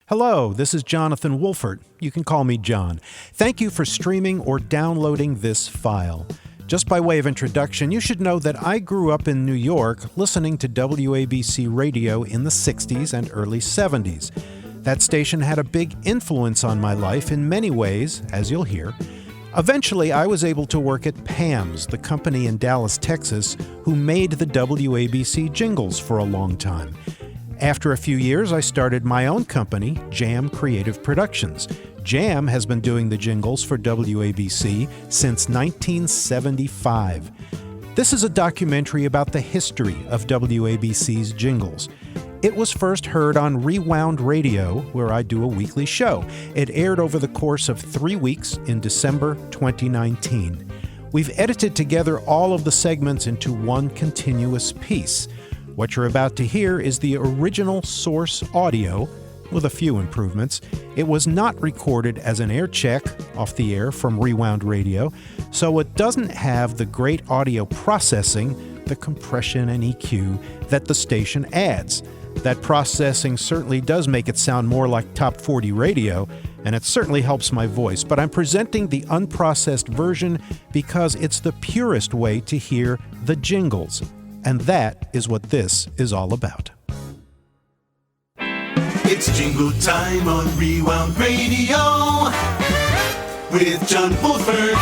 Hello, this is Jonathan Wolfert. You can call me John. Thank you for streaming or downloading this file. Just by way of introduction, you should know that I grew up in New York listening to WABC radio in the 60s and early 70s. That station had a big influence on my life in many ways, as you'll hear. Eventually, I was able to work at Pam's, the company in Dallas, Texas, who made the WABC jingles for a long time. After a few years, I started my own company, Jam Creative Productions. Jam has been doing the jingles for WABC since 1975. This is a documentary about the history of WABC's jingles. It was first heard on Rewound Radio, where I do a weekly show. It aired over the course of 3 weeks in December 2019. We've edited together all of the segments into one continuous piece. What you're about to hear is the original source audio, with a few improvements. It was not recorded as an air check off the air from Rewound Radio, so it doesn't have the great audio processing, the compression and EQ that the station adds. That processing certainly does make it sound more like Top 40 radio, and it certainly helps my voice, but I'm presenting the unprocessed version because it's the purest way to hear the jingles. And that is what this is all about. It's jingle time on Rewound Radio with John Wolfert.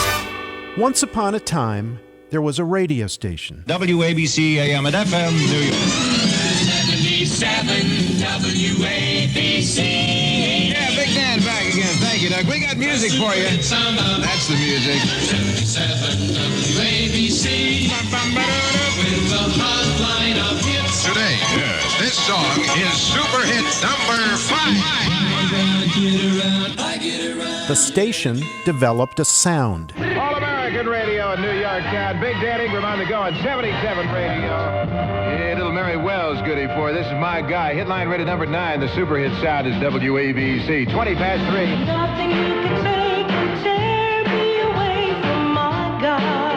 Once upon a time, there was a radio station. WABC AM and FM, New York. 77 WABC. Yeah, Big Dan back again. Thank you, Doug. We got music for you. That's the music. 77 WABC. With a hotline of hits. Today, this song is super hit number 5. I get around. The station developed a sound. All-American Radio in New York town. Big Dan Ingram on the go on 77 Radio. Yeah, little Mary Wells goodie for you. This is my guy. Hitline rated number 9. The super hit sound is WABC. 20 past 3. Nothing you can say can tear me away from my guy.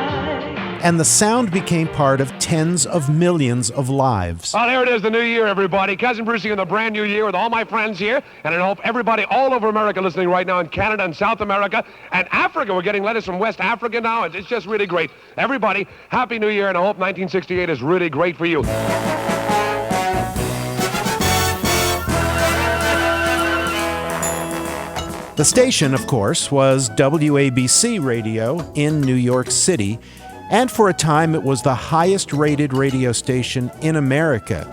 And the sound became part of tens of millions of lives. Well, here it is, the new year, everybody. Cousin Brucey in the brand new year with all my friends here. And I hope everybody all over America listening right now in Canada and South America and Africa. We're getting letters from West Africa now. It's just really great. Everybody, Happy New Year, and I hope 1968 is really great for you. The station, of course, was WABC Radio in New York City. And for a time, it was the highest-rated radio station in America.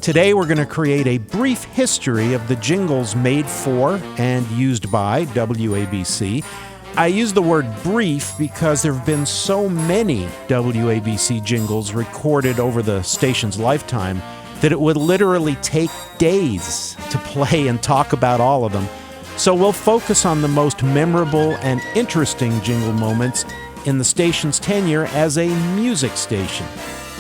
Today, we're going to create a brief history of the jingles made for and used by WABC. I use the word brief because there have been so many WABC jingles recorded over the station's lifetime that it would literally take days to play and talk about all of them. So we'll focus on the most memorable and interesting jingle moments in the station's tenure as a music station.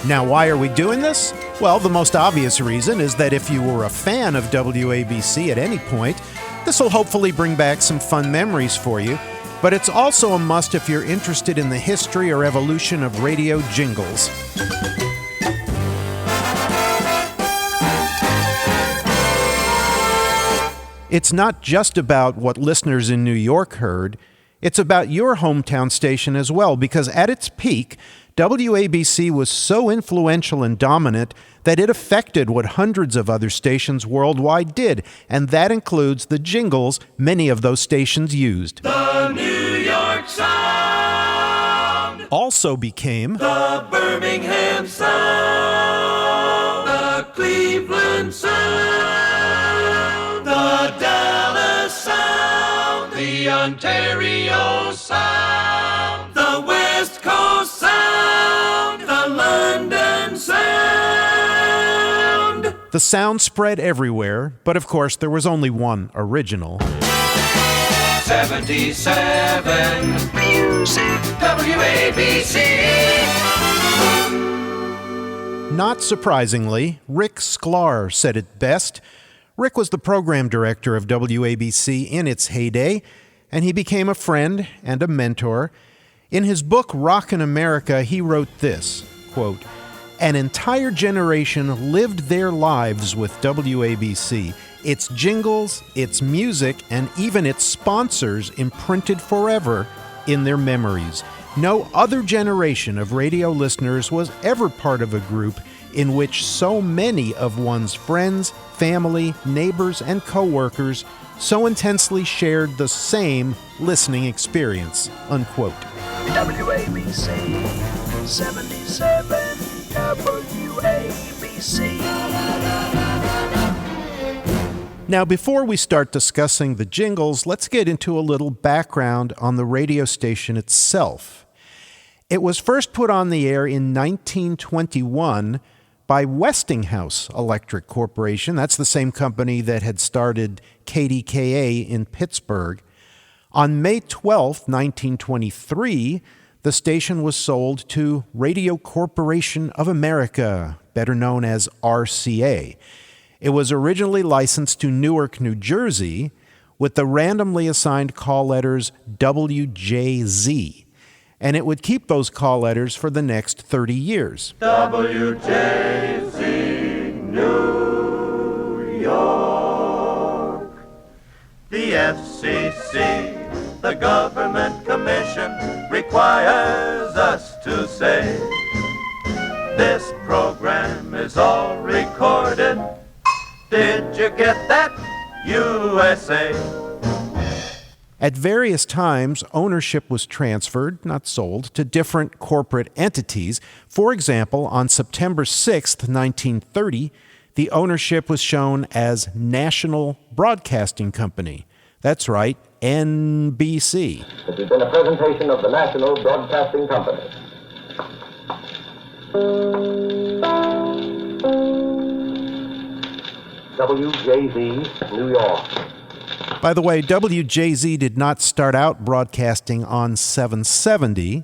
Now, why are we doing this? Well, the most obvious reason is that if you were a fan of WABC at any point, this will hopefully bring back some fun memories for you. But it's also a must if you're interested in the history or evolution of radio jingles. It's not just about what listeners in New York heard. It's about your hometown station as well, because at its peak, WABC was so influential and dominant that it affected what hundreds of other stations worldwide did, and that includes the jingles many of those stations used. The New York sound Also became the Birmingham sound, the Cleveland sound, the Dallas sound, the Ontario sound, the West Coast sound, the London sound. the sound spread everywhere, but of course there was only one original. 77 WABC. Not surprisingly, Rick Sklar said it best. Rick was the program director of WABC in its heyday, and he became a friend and a mentor. In his book, Rockin' America, he wrote this, quote, "An entire generation lived their lives with WABC. its jingles, its music, and even its sponsors imprinted forever in their memories. No other generation of radio listeners was ever part of a group in which so many of one's friends, family, neighbors, and coworkers so intensely shared the same listening experience, unquote. WABC 77, WABC. Now, before we start discussing the jingles, let's get into a little background on the radio station itself. It was first put on the air in 1921 by Westinghouse Electric Corporation. That's the same company that had started KDKA in Pittsburgh. On May 12, 1923, the station was sold to Radio Corporation of America, better known as RCA. It was originally licensed to Newark, New Jersey, with the randomly assigned call letters WJZ, and it would keep those call letters for the next 30 years. WJZ New York. The FCC, the Government Commission, requires us to say this program is all recorded. Did you get that, USA? At various times, ownership was transferred, not sold, to different corporate entities. For example, on September 6, 1930, the ownership was shown as National Broadcasting Company. That's right, NBC. This has been a presentation of the National Broadcasting Company. WJZ, New York. By the way, WJZ did not start out broadcasting on 770.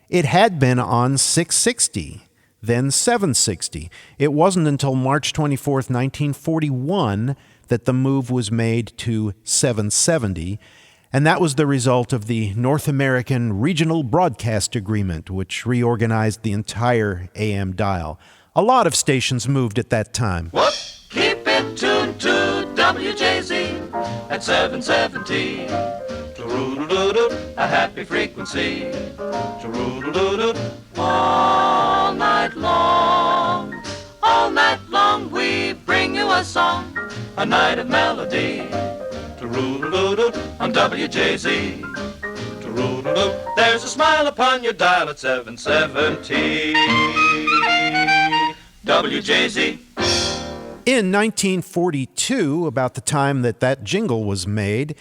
It had been on 660, then 760. It wasn't until March 24th, 1941, that the move was made to 770, and that was the result of the North American Regional Broadcast Agreement, which reorganized the entire AM dial. A lot of stations moved at that time. What? Keep it tuned to WJZ at 770. Tooroodle-doo-doo, a happy frequency. Tooroodle-doo-doo, all night long. All night long we bring you a song, a night of melody. Tooroodle-doo-doo, on WJZ. Tooroodle-doo, there's a smile upon your dial at 770. WJZ. In 1942, about the time that jingle was made,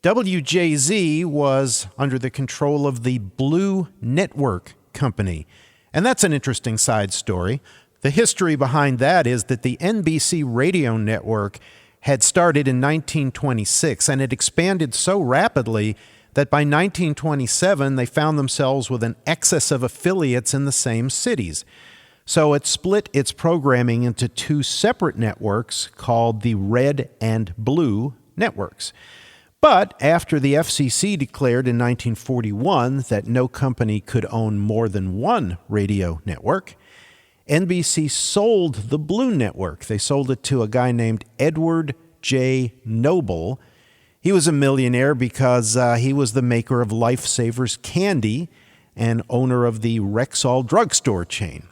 WJZ was under the control of the Blue Network Company. And that's an interesting side story. The history behind that is that the NBC radio network had started in 1926, and it expanded so rapidly that by 1927 they found themselves with an excess of affiliates in the same cities. So it split its programming into two separate networks called the Red and Blue Networks. But after the FCC declared in 1941 that no company could own more than one radio network, NBC sold the Blue Network. They sold it to a guy named Edward J. Noble. He was a millionaire because he was the maker of Lifesavers candy and owner of the Rexall drugstore chain.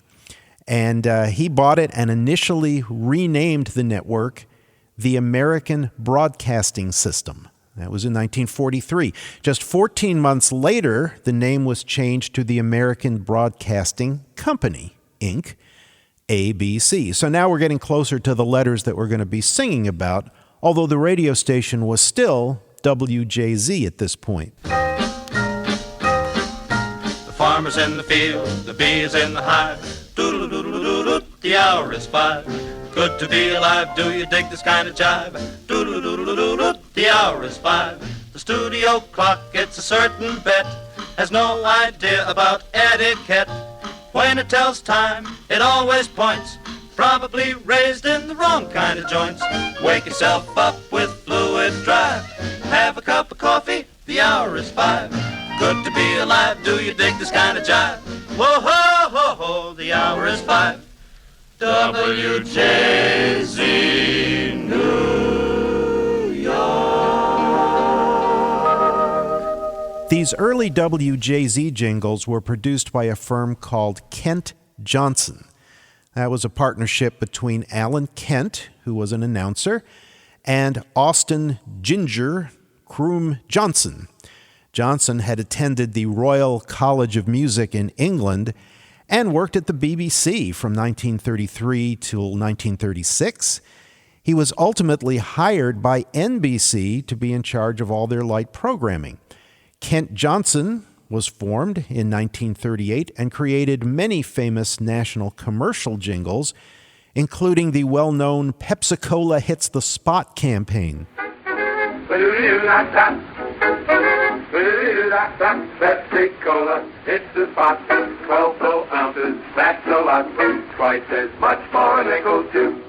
And he bought it and initially renamed the network the American Broadcasting System. That was in 1943. Just 14 months later, the name was changed to the American Broadcasting Company, Inc., ABC. So now we're getting closer to the letters that we're going to be singing about, although the radio station was still WJZ at this point. The farmer's in the field, the bee is in the hive. Doodle-doodle-doodle-doo, the hour is 5. Good to be alive, do you dig this kind of jive? Doodle-doodle-doodle-doo, the hour is 5. The studio clock, it's a certain bet, has no idea about etiquette. When it tells time, it always points, probably raised in the wrong kind of joints. Wake yourself up with fluid drive, have a cup of coffee, the hour is 5. Good to be alive, do you dig this kind of jive? Whoa, ho, ho, ho, the hour is 5. WJZ New These early WJZ jingles were produced by a firm called Kent Johnson. That was a partnership between Alan Kent, who was an announcer, and Austin Ginger Croom Johnson. Johnson had attended the Royal College of Music in England and worked at the BBC from 1933 till 1936. He was ultimately hired by NBC to be in charge of all their light programming. Kent Johnson was formed in 1938 and created many famous national commercial jingles, including the well-known Pepsi-Cola Hits the Spot campaign. Pepsi-Cola hits the spot, 12 full ounces, that's a lot, twice as much for a nickel too.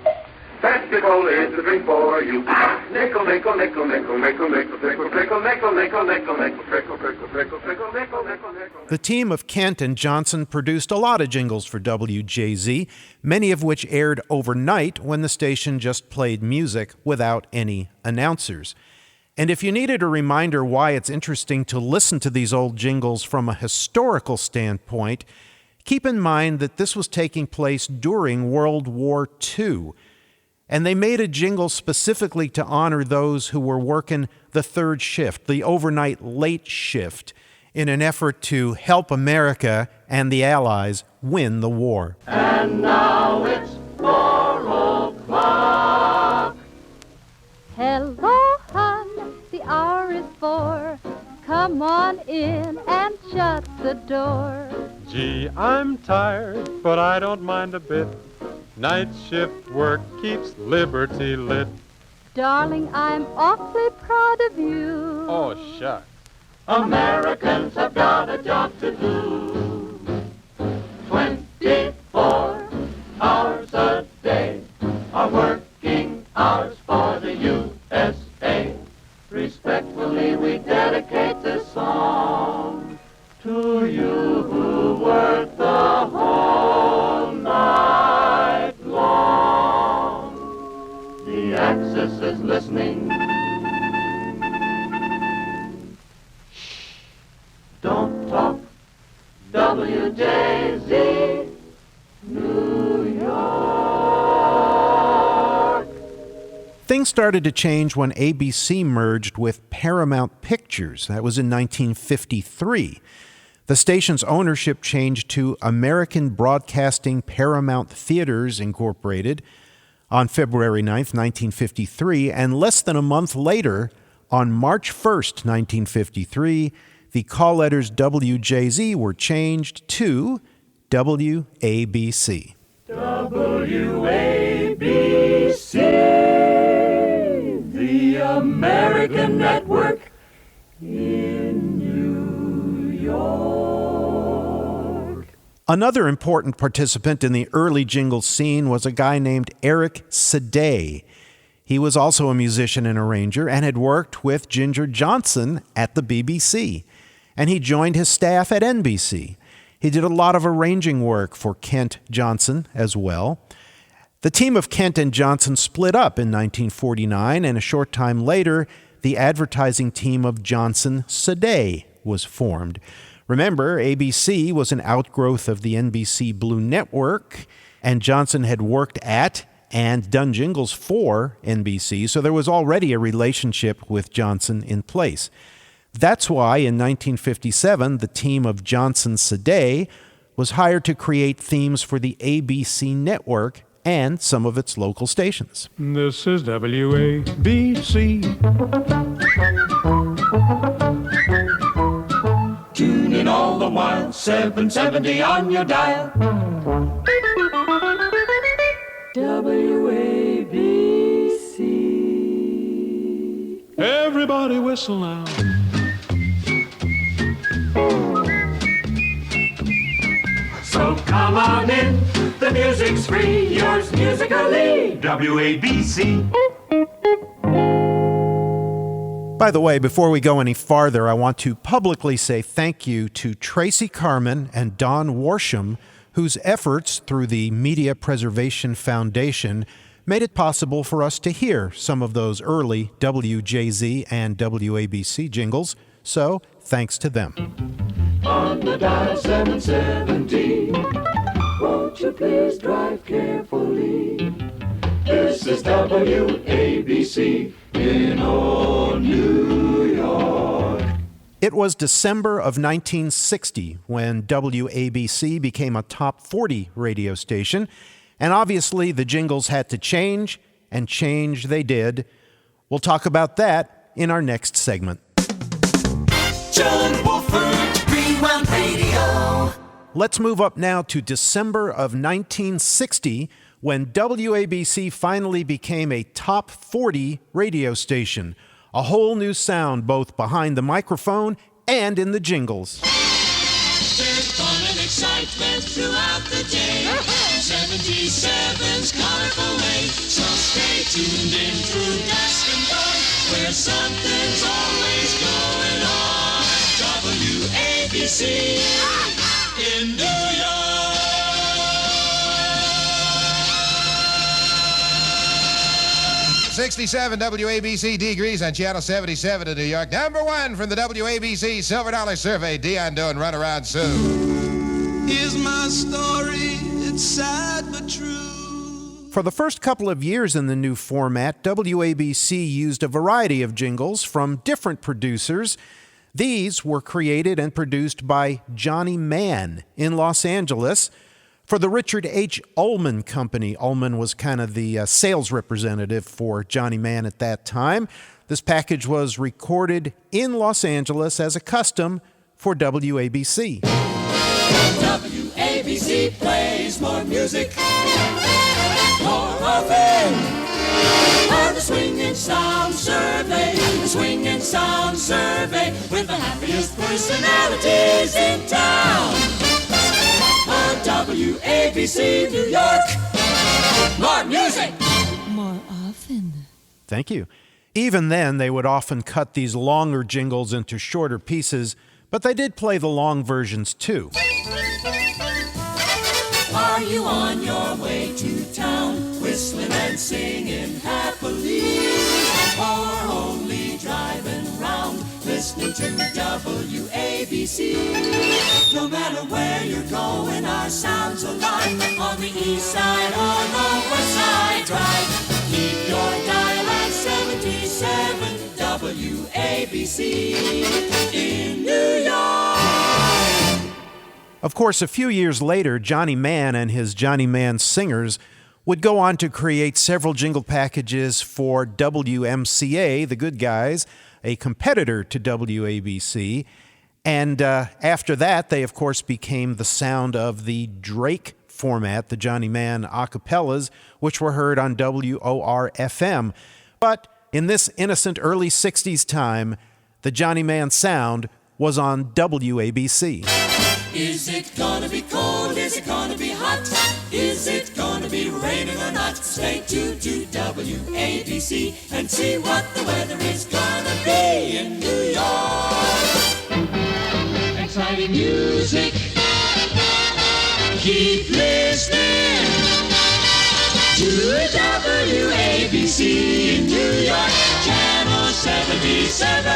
Pepsi-Cola is the drink for you. Nickel, nickel, nickel, nickel, nickel, nickel, nickel, nickel, nickel, nickel, nickel, nickel, trickle, trickle, trickle, trickle, nickel, nickel, nickel. The team of Kent and Johnson produced a lot of jingles for WJZ, many of which aired overnight when the station just played music without any announcers. And if you needed a reminder why it's interesting to listen to these old jingles from a historical standpoint, keep in mind that this was taking place during World War II. And they made a jingle specifically to honor those who were working the third shift, the overnight late shift, in an effort to help America and the Allies win the war. And now it's 4 o'clock. Hello, hon, the hour is 4. Come on in and shut the door. Gee, I'm tired, but I don't mind a bit. Night shift work keeps liberty lit. Darling, I'm awfully proud of you. Oh, shucks. Americans have got a job to do. 24 hours a day are working hours for the USA. Respectfully, we dedicate this song to you who work the whole night long. The Axis is listening. Shh, don't talk. WJZ, New York. Things started to change when ABC merged with Paramount Pictures. That was in 1953. The station's ownership changed to American Broadcasting Paramount Theaters Incorporated on February 9th, 1953, and less than a month later, on March 1st, 1953, the call letters WJZ were changed to WABC. WABC, the American network in New York. Another important participant in the early jingle scene was a guy named Eric Sedey. He was also a musician and arranger and had worked with Ginger Johnson at the BBC. And he joined his staff at NBC. He did a lot of arranging work for Kent Johnson as well. The team of Kent and Johnson split up in 1949, and a short time later, the advertising team of Johnson Sedey was formed. Remember, ABC was an outgrowth of the NBC Blue Network, and Johnson had worked at and done jingles for NBC, so there was already a relationship with Johnson in place. That's why in 1957, the team of Johnson Sedey was hired to create themes for the ABC network and some of its local stations. This is WABC. Tune in all the while, 770 on your dial. WABC. Everybody whistle now. So come on in, the music's free, yours musically. WABC. By the way, before we go any farther, I want to publicly say thank you to Tracy Carman and Don Warsham, whose efforts through the Media Preservation Foundation made it possible for us to hear some of those early WJZ and WABC jingles So, thanks to them. On the dial 770, won't you please drive carefully? This is WABC in old New York. It was December of 1960 when WABC became a top 40 radio station, and obviously the jingles had to change, and change they did. We'll talk about that in our next segment. John Wolfert, Rewound Radio. Let's move up now to December of 1960 when WABC finally became a top 40 radio station. A whole new sound both behind the microphone and in the jingles. There's fun and excitement throughout the day. 77's colorful way. So stay tuned in through dusk and dawn, where something's always going on. WABC in New York. 67 WABC degrees on Channel 77 in New York. Number one from the WABC Silver Dollar Survey. Dion doing Run Around Sue. Here's my story. It's sad but true. For the first couple of years in the new format, WABC used a variety of jingles from different producers. These were created and produced by Johnny Mann in Los Angeles. For the Richard H. Ullman Company, Ullman was kind of the sales representative for Johnny Mann at that time. This package was recorded in Los Angeles as a custom for WABC. WABC plays more music, more often. On the Swingin' Sound Survey, the Swingin' Sound Survey, with the happiest personalities in town. On WABC New York, more music, more often. Thank you. Even then, they would often cut these longer jingles into shorter pieces, but they did play the long versions too. Are you on your way to town, whistling and singing happily, or only driving round, listening to WABC? No matter where you're going, our sounds alive, on the east side or the west side drive. Keep your dial at 77 WABC in New York. Of course, a few years later, Johnny Mann and his Johnny Mann Singers would go on to create several jingle packages for WMCA, the good guys, a competitor to WABC. And after that, they, of course, became the sound of the Drake format, the Johnny Mann acapellas, which were heard on WOR-FM. But in this innocent early 60s time, the Johnny Mann sound was on WABC. Is it gonna be cold? Is it gonna be hot? Is it gonna be raining or not? Stay tuned to WABC and see what the weather is gonna be in New York. Exciting music. Keep listening to WABC in New York, Channel 77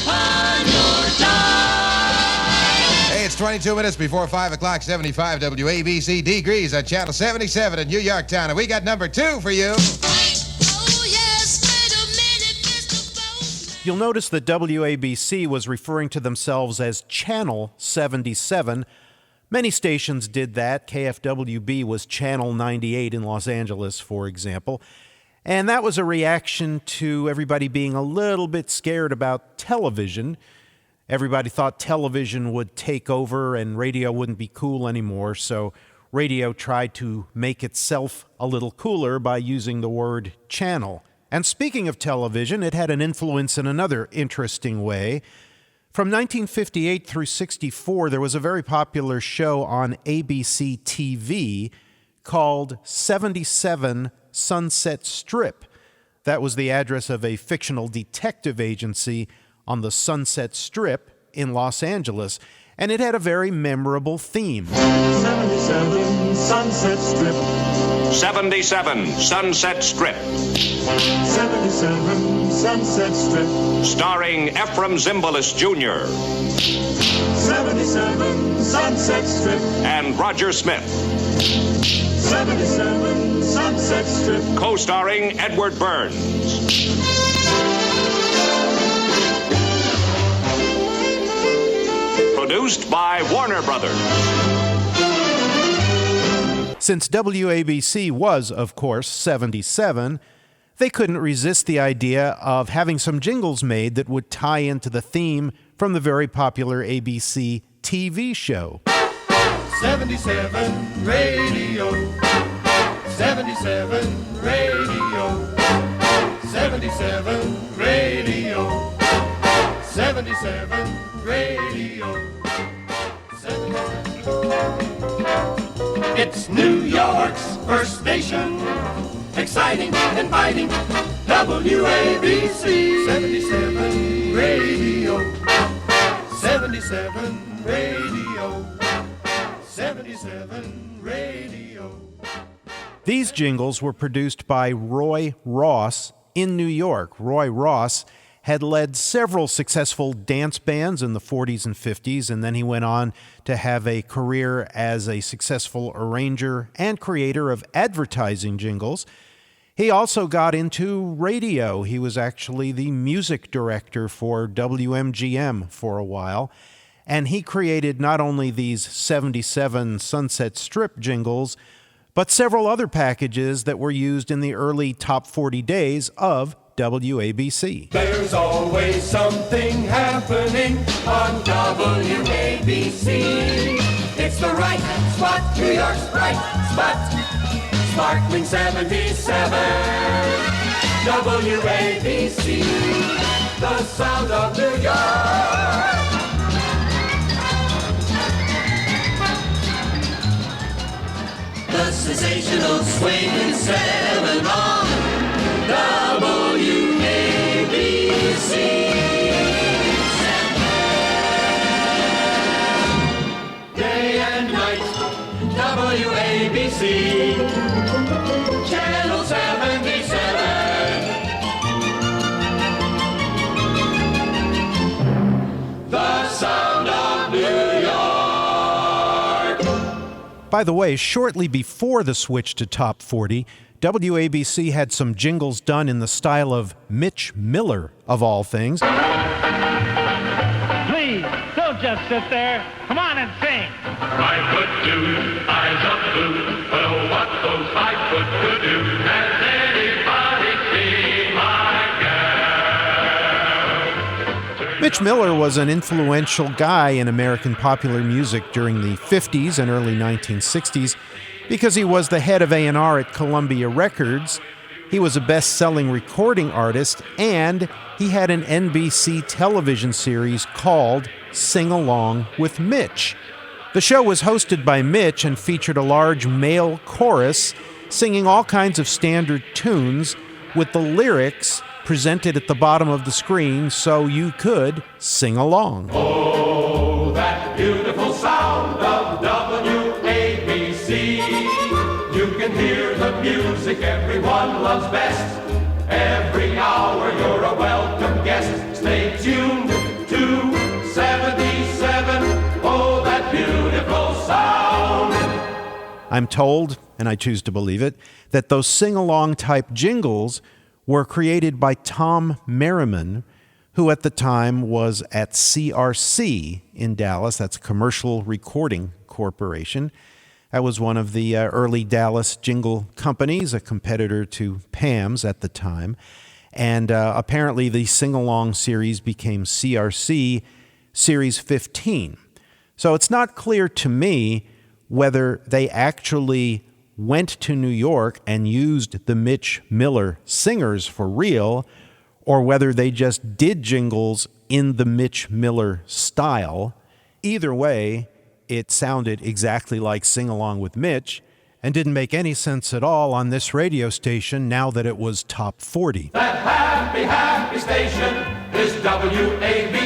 on your dial. It's 22 minutes before 5 o'clock, 75 WABC degrees on Channel 77 in New York Town. And we got number two for you. You'll notice that WABC was referring to themselves as Channel 77. Many stations did that. KFWB was Channel 98 in Los Angeles, for example. And that was a reaction to everybody being a little bit scared about television. Everybody thought television would take over and radio wouldn't be cool anymore, so radio tried to make itself a little cooler by using the word channel. And speaking of television, it had an influence in another interesting way. From 1958 through 64, there was a very popular show on ABC TV called 77 Sunset Strip. That was the address of a fictional detective agency on the Sunset Strip in Los Angeles, and it had a very memorable theme. 77 Sunset Strip, 77 Sunset Strip. 77 Sunset Strip. Starring Ephraim Zimbalist Jr. 77 Sunset Strip. And Roger Smith. 77 Sunset Strip. Co-starring Edward Burns. Produced by Warner Brothers. Since WABC was, of course, 77, they couldn't resist the idea of having some jingles made that would tie into the theme from the very popular ABC TV show. 77 radio. 77 radio. 77 radio. 77 radio. 77. It's New York's first station, exciting, inviting, WABC. 77 radio, 77 radio, 77 radio. These jingles were produced by Roy Ross in New York. Roy Ross had led several successful dance bands in the 40s and 50s, and then he went on to have a career as a successful arranger and creator of advertising jingles. He also got into radio. He was actually the music director for WMGM for a while, and he created not only these 77 Sunset Strip jingles, but several other packages that were used in the early top 40 days of WABC. There's always something happening on WABC. It's the right spot, New York's bright spot. Sparkling 77. WABC, the sound of New York. The sensational swinging 7 on WABC. Day and night, WABC. Channel 77. The sound of New York. By the way, shortly before the switch to top 40, WABC had some jingles done in the style of Mitch Miller, of all things. Please, don't just sit there. Come on and sing. 5 foot 2, eyes of blue. But oh, what those 5 foot could do. Has anybody seen my girl? Mitch Miller was an influential guy in American popular music during the 50s and early 1960s. Because he was the head of A&R at Columbia Records, he was a best-selling recording artist, and he had an NBC television series called Sing Along with Mitch. The show was hosted by Mitch and featured a large male chorus singing all kinds of standard tunes with the lyrics presented at the bottom of the screen so you could sing along. Oh, that beautiful sound of WABC. You can hear the music everyone loves best. Every hour you're a welcome guest. Stay tuned to 77. Oh, that beautiful sound. I'm told, and I choose to believe it, that those sing-along type jingles were created by Tom Merriman, who at the time was at CRC in Dallas. That's Commercial Recording Corporation. That was one of the early Dallas jingle companies, a competitor to Pam's at the time. And apparently the sing-along series became CRC Series 15. So it's not clear to me whether they actually went to New York and used the Mitch Miller singers for real, or whether they just did jingles in the Mitch Miller style. Either way, it sounded exactly like Sing Along with Mitch and didn't make any sense at all on this radio station now that it was top 40. That happy, happy station is WABC.